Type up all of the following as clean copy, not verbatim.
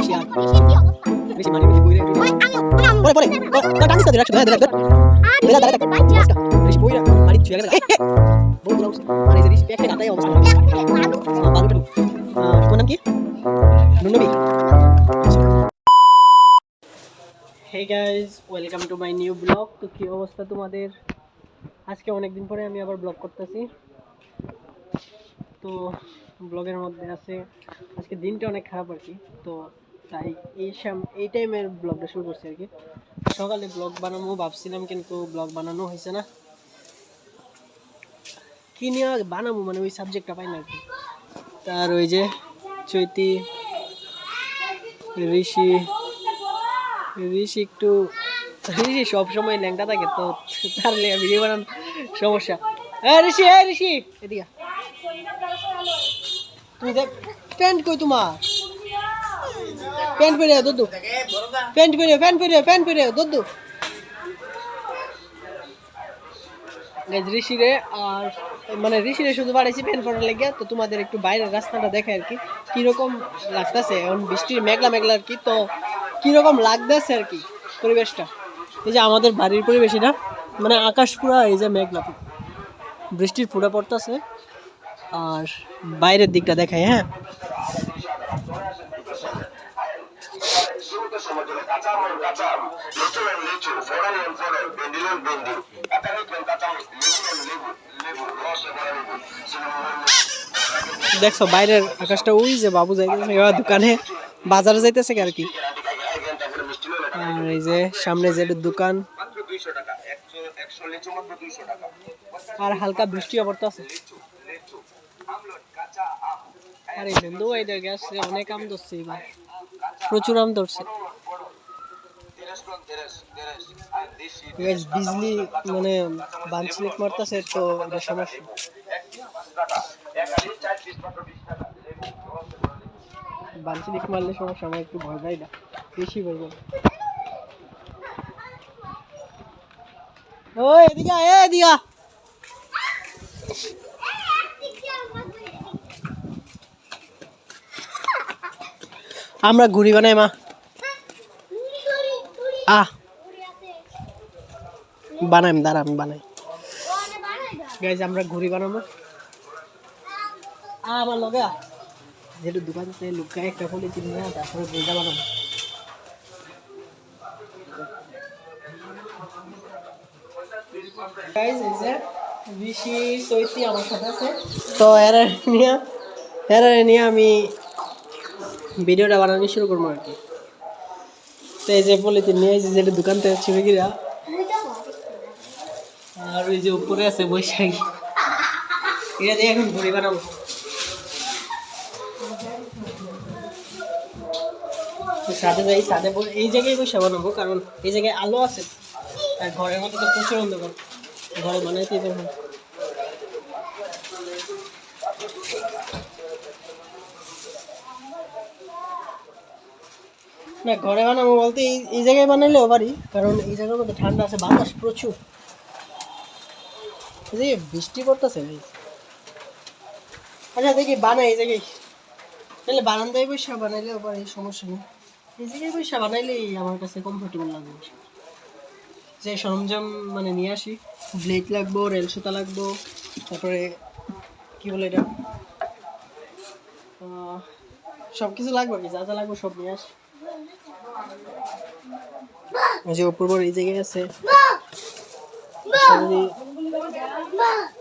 ঋষি আর ঋষি মানে বইরে পরে পরে তো টানিস না তুই রাখছো ধরে ঋষি বইরা মারি ছুঁয়ে গেল বহুত দূর আর এই ঋষি একটা গাতায় অবস্থা বালুটা তোমার নাম কি নুনবি hey guys welcome to my new blog. তো কি অবস্থা তোমাদের? আজকে অনেকদিন পরে আমি আবার ব্লগ করতেছি। তো ব্লগের মধ্যে আছে আজকে দিনটা অনেক খারাপ আর কি, তো তাই এই টাইমের ব্লগটা শুরু করছি আর কি। সকালে ব্লগ বানাবো ভাবছিলাম, কিন্তু ব্লগ বানানো হয়েছে না। কি নিয়ে বানাবো মানে ওই সাবজেক্টটা পাই না আর কি। তার ওই যে চৈতি ঋষি একটু ঋষি সবসময় ল্যাংটা থাকে, তো তার ভিডিও বানানো সমস্যা। ঋষি এদিকে তুমি দেখ প্যান্ট কই তোমার? প্যান্ট পরে দুধ প্যান্ট পরে দুধ ঋষিরে। আর মানে ঋষিরে শুধু বাড়াইছি প্যান্ট পরার লেগে। তো তোমাদের একটু বাইরের রাস্তাটা দেখে আর কি কিরকম লাগতেছে। এখন বৃষ্টির মেঘলা আর কি, তো কিরকম লাগতেছে আর কি পরিবেশটা। এই যে আমাদের বাড়ির পরিবেশ না, মানে আকাশ পুরা এই যে মেঘলা, বৃষ্টির ফুটা পড়তেছে। আর বাইরের দিকটা দেখাই। হ্যাঁ, দেখছো বাইরের আকাশটা, ওই যে বাবু যাইতেছে দোকানে, বাজারে যাইতেছে আর কি। আর এই যে সামনে যে দোকান, আর হালকা বৃষ্টি পড়তেছে। আর এই বন্ধু ভাইদের গেছে অনেক আম ধরছে, এবার প্রচুর আম ধরছে। বিজলি মানে বানচিলিক মারতেছে, তো এটা সমস্যা। বানচিলিক মারলে সমস্যা, আমার একটু ভয় পাই না, বেশি ভয় পাই। ও এদিকে এদিকে আমরা ঘুড়ি বানাই মা। বানাই দাঁড়া, আমি বানাই। গাইজ আমরা ঘুড়ি বানাবো। আমার লগে যেটা দোকান থেকে লুকায় একটা ফলে চিনি না, তারপরে ঘুড়িটা বানাবো। গাইজ এই যে ঋষি চৈতি আমার সাথে আছে, তো এরা নিয়ে আমি ভিডিওটা বানানো শুরু করবো আর কি। তো এই যে পলিথিন নিয়ে যেটা দোকান থেকে ছিঁড়ে গিরা, আর ওই যে উপরে আছে বৈশাখী, এটা দিয়ে এখন ঘুড়ি বানাবো। সাথে যাই, সাথে এই জায়গায় বসে বানাবো, কারণ এই জায়গায় আলো আছে। আর ঘরের মধ্যে তো প্রচুর অন্ধকার, ঘরে বানাইতেই পারবো না। ঘরে বানাবো বলতে এই জায়গায় বানাইলেও পারি, কারণ এই জায়গার মধ্যে ঠান্ডা আছে, বাতাস প্রচুর। বৃষ্টি পড়তেছে। আচ্ছা দেখি বানাই এই জায়গায়, তাহলে বারান্দায় বসে বানাইলেও পারি, সমস্যা নেই। এই জায়গায় বসে বানাইলেই আমার কাছে কমফোর্টেবল লাগবে। যে সরঞ্জাম মানে নিয়ে আসি, ব্লেড লাগবো, রেল সুতা লাগবো, তারপরে কি বলে এটা, সব কিছু লাগবে, যা যা লাগবে সব নিয়ে আসি। যে অপূর্ব এই জায়গায় আছে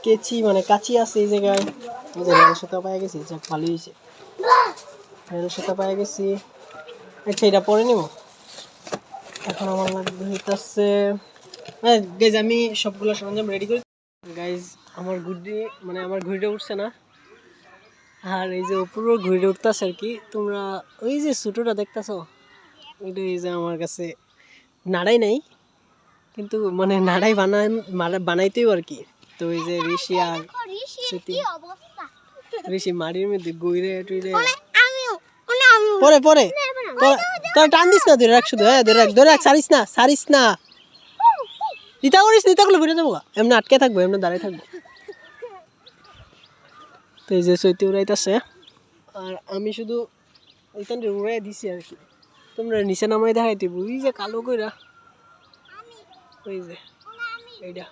কেচি, মানে কাচি আছে এই জায়গায়। এই যে রেল সুতা পাই গেছি, যা ভালো হয়েছে, রেল সুতা পাই গেছি। আচ্ছা এটা পরে নিব। এখন আমার লাগবে হইতেছে, গাইজ আমি সবগুলো সরঞ্জাম রেডি করি। গাইজ আমার ঘুড়িটা উঠছে না, আর এই যে পুরো ঘুড়িটা উঠতেছে আর কি। তোমরা ওই যে ছোটোটা দেখতেছো, ওইটা এই যে আমার কাছে নাড়াই নাই, কিন্তু মানে নাড়াই বানাইতেও আর কি। তো ওই যে ঋষি আর ঋষি মাটির মধ্যে গুইরে টুইরে পরে পরে তোর টান দিস না, ধরে রাখ শুধু। হ্যাঁ ধরে রাখ, সারিস না দিতা করিস, দিতা করলে ফিরে যাবো, এমনি আটকে থাকবো, এমনি দাঁড়িয়ে থাকবো। তো এই যে চৈতি উড়াইতেছে, আর আমি শুধু এইখান উড়াই দিছি আর কি তোমরা নিচে নামাই দেখাইতে বুঝি যে কালো কইরা ওই যে এইটা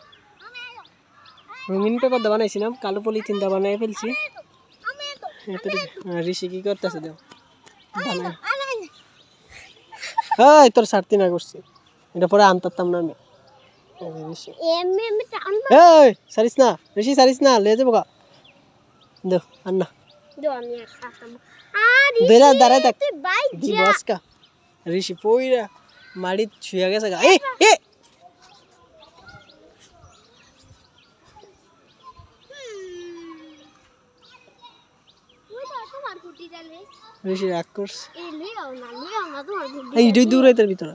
রঙিন পেপার দা বানাইছিলাম কালো পলিথিন দা বানাই ফেলছি ঋষি কি করতেছে দেও এই তোর সারতি না করছি এটা পরে আনতাম না আমি এই সারিস না ঋষি সারিস না লে যাবো গা দেও আন্না দেরা দাঁড়ায় থাক দি বস কা ঋষি পইরা মাড়ি ছুঁয়া গেছে গা এ ঋষি রাগ করছে এই দুই দূরে তার ভিতরে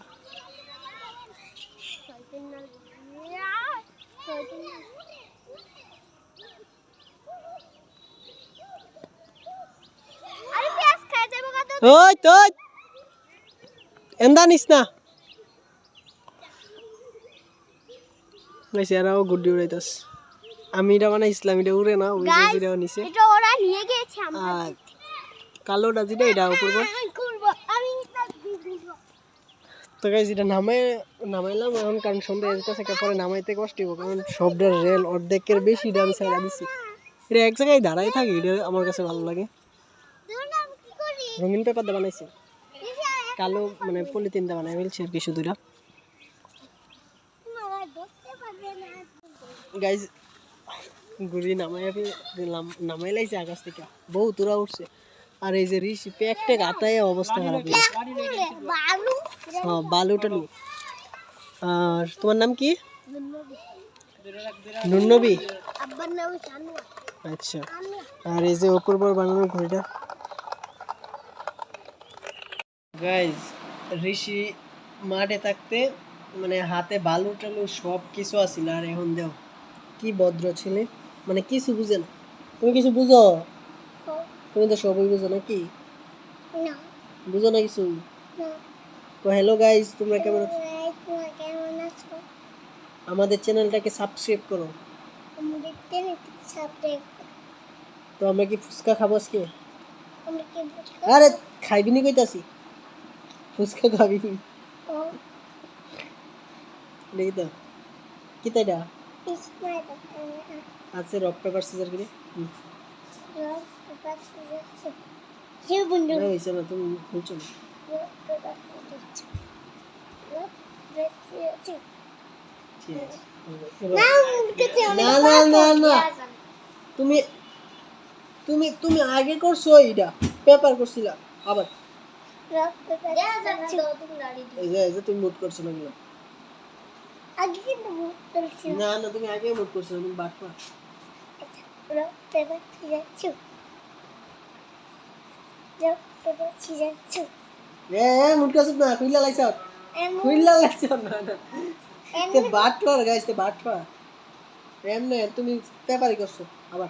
ওই তো এন্দা নিস না গাইস এরাও গুড্ডি উড়াইতাস আমি এটা মানে ইসলামীটা উড়ে না ওই যে যেটা নিছে এটা ওরা নিয়ে গেছে আমরা কালোটা যেটা এটা উপর করব আমি তো গাইস এটা নামাইলাম এখন কারণ সন্ধ্যা হয়ে যেতেছে পরে নামাইতে কষ্ট হবে কারণ সবটার রেল অর্ধেকের বেশি ডান সাইড দিছি এটা এক জায়গায় দাঁড়াই থাকে এটা আমার কাছে ভালো লাগে রঙিন পেপার দিয়ে বানাইছি কালো মানে পলিথিন দিয়ে বানাই ফেলছি আর কি শুধুরা গাইস গুড়ি নামাই লাইছে আকাশ থেকে বহু দূরা উঠছে আর এই যে ঋষি পেকটে গাতায় অবস্থা খারাপ হ্যাঁ বালু টালু আর তোমার নাম কি নুননবী আচ্ছা আর এই যে অপূর্ব বানানোর ঘড়িটা গাইজ ঋষি মাঠে থাকতে মানে হাতে বালু টালু সব কিছু আছিল আর এখন দেও কি ভদ্র ছেলে মানে কিছু বুঝে না তুমি কিছু বুঝো তুমি তো সবই বুঝো নাকি না বুঝো না কিছু তো হ্যালো গাইজ তোমরা কেমন আছো আমাদের চ্যানেলটাকে সাবস্ক্রাইব করো আমাদের চ্যানেলটি সাবস্ক্রাইব তো আমরা কি ফুচকা খাবো আজকে আমরা কি আরে খাইবি নি কইতাছি ফুচকা খাবি ও দেখি তো কি তাইটা ইসমাইল আছে রক পেপার সিজার করে রক পেপার সিজার যে বন্ধু না হইছে না তুমি খুলছো না রক পেপার সিজার ঠিক আছে না মুখতে না না না না তুমি তুমি তুমি আগে করছো এইটা পেপার করছিলা আবার রক পেপার এই যে তুমি মুট করছো না গুলো আগে কিন্তু মুখ করছি না না তুমি আগে মুট করছো তুমি বাটপা rock paper scissor rock paper scissor এ মুট করছো না কইলা লাইছো কইলা লাইছো না না তে বাটপা গাইস তে বাটপা এমনে তুমি পেপারই করছো আবার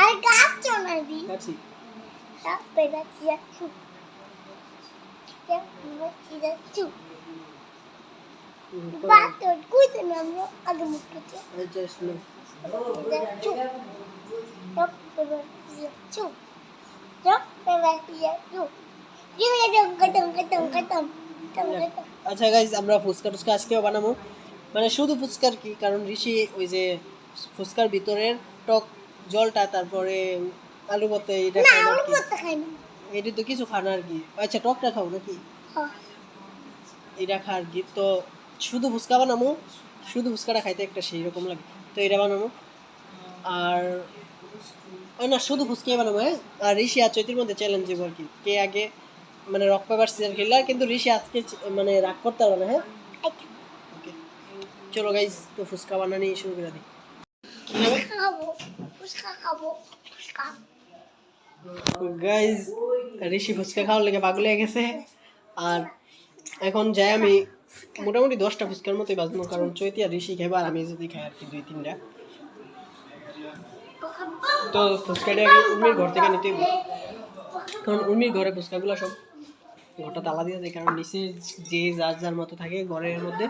আর গাছ চনা দি কাছি rock paper scissor rock paper caesar Baat কইতে না আমরা আগে মুখ করছি এই যে শুনো rock paper scissor rock paper caesar আচ্ছা গাইস আমরা ফুচকা টুচকা আজকেও বানাবো মানে শুধু ফুচকার কি কারণ ঋষি ওই যে ফুচকার ভিতরের টক জলটা তারপরে আলু ভর্তা এটা খাই না এটা তো কিছু খানা আর কি আচ্ছা টকটা খাও নাকি এটা খার কি তো শুধু ফুচকা বানাবো শুধু ফুচকাটা খাইতে একটা সেই রকম লাগে তো এটা বানাবো আর না শুধু ফুচকাই বানাবো হ্যাঁ আর ঋষি আর চৈতির মধ্যে চ্যালেঞ্জ দেবো আর কি কে আগে মানে রক পেপার সিজার খেললা কিন্তু ঋষি আজকে মানে রাগ করতে পারবে না হ্যাঁ ওকে চলো গাইস তো ফুচকা বানানি শুরু করে দিই গাইস ঋষি ফুচকা খাওয়ার লেগে পাগল হয়ে গেছে আর এখন যাই আমি মোটামুটি 10টা ফুচকার মতোই বাজবো কারণ চৈতি আর ঋষি খাইবো আর আমি যদি খাই আর কি 2-3টা তো ফুচকাটা আগে উর্মির ঘর থেকে নিতে হবে কারণ উর্মির ঘরে ফুচকাগুলো সব ঘরটা তালা দিয়ে যায় কারণ নিচে যে যার যার মতো থাকে ঘরের মধ্যে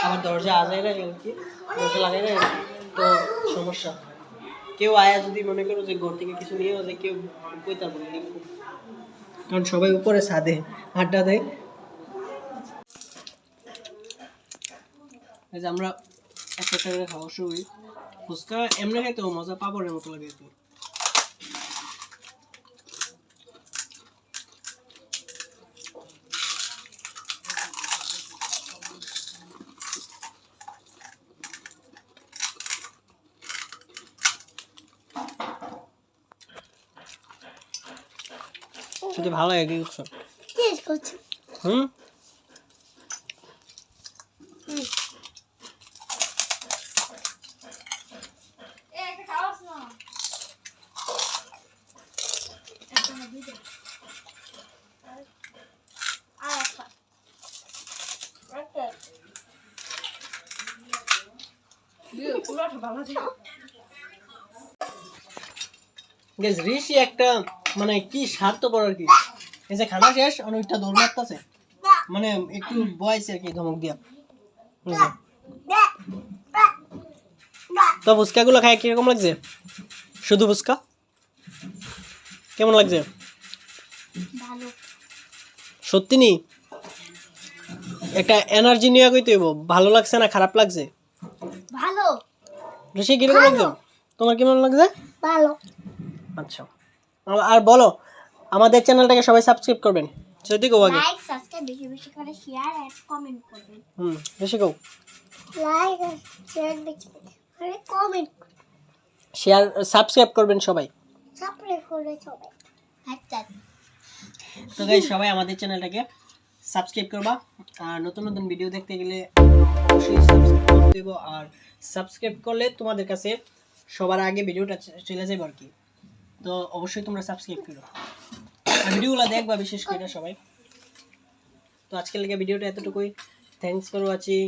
আবার দরজা আজায় না আর কি দরজা লাগাই না তো সমস্যা কেউ আয়া যদি মনে করো যে ঘর থেকে কিছু নিয়েও যে কেউ কইতে পারবো কারণ সবাই উপরে ছাদে আড্ডা দেয়। এই যে আমরা একটা করে খাওয়া শুরু করি। ফুচকা এমনি খেতেও মজা পাপড়ের মতো লাগে একটু। যদি ভালো লাগে কি করছো? টেস্ট করছি। হুম গাইস ঋষি একটা মানে কি স্বার্থপর আর কি। এই যে খানা শেষ অনেকটা দৌড় মারতেছে, মানে একটু বয়স আর কি ধমক দিয়া বুঝছো? তো ফুচকা গুলো খায় কিরকম লাগছে? শুধু ফুচকা কেমন লাগছে? ভালো। সত্যি নি একটা এনার্জি নিয়ে কইতে হইব। ভালো লাগছে না খারাপ লাগছে? ভালো। ঋষি কিরকম লাগছে? তোমার কেমন লাগছে? ভালো। আচ্ছা আর বলো আমাদের চ্যানেলটাকে সবাই সাবস্ক্রাইব করবেন। যদি কো আগে লাইক সাবস্ক্রাইব বেশি বেশি করে শেয়ার আর কমেন্ট করবেন। ঋষি কো লাইক আর শেয়ার বেশি বেশি করে কমেন্ট শেয়ার সাবস্ক্রাইব করবেন সবাই। সাবস্ক্রাইব করে সবাই। আচ্ছা তো গাইস সবাই আমাদের চ্যানেলটাকে সাবস্ক্রাইব করবা। আর নতুন নতুন ভিডিও দেখতে গেলে অবশ্যই সাবস্ক্রাইব করতে হবে। আর সাবস্ক্রাইব করলে তোমাদের কাছে সবার আগে ভিডিওটা চলে যাবে আর কি। তো অবশ্যই তোমরা সাবস্ক্রাইব করো আর ভিডিওগুলো দেখবা বিশেষ করে সবাই। তো আজকের লেগে ভিডিওটা এতটুকুই। Thanks for watching.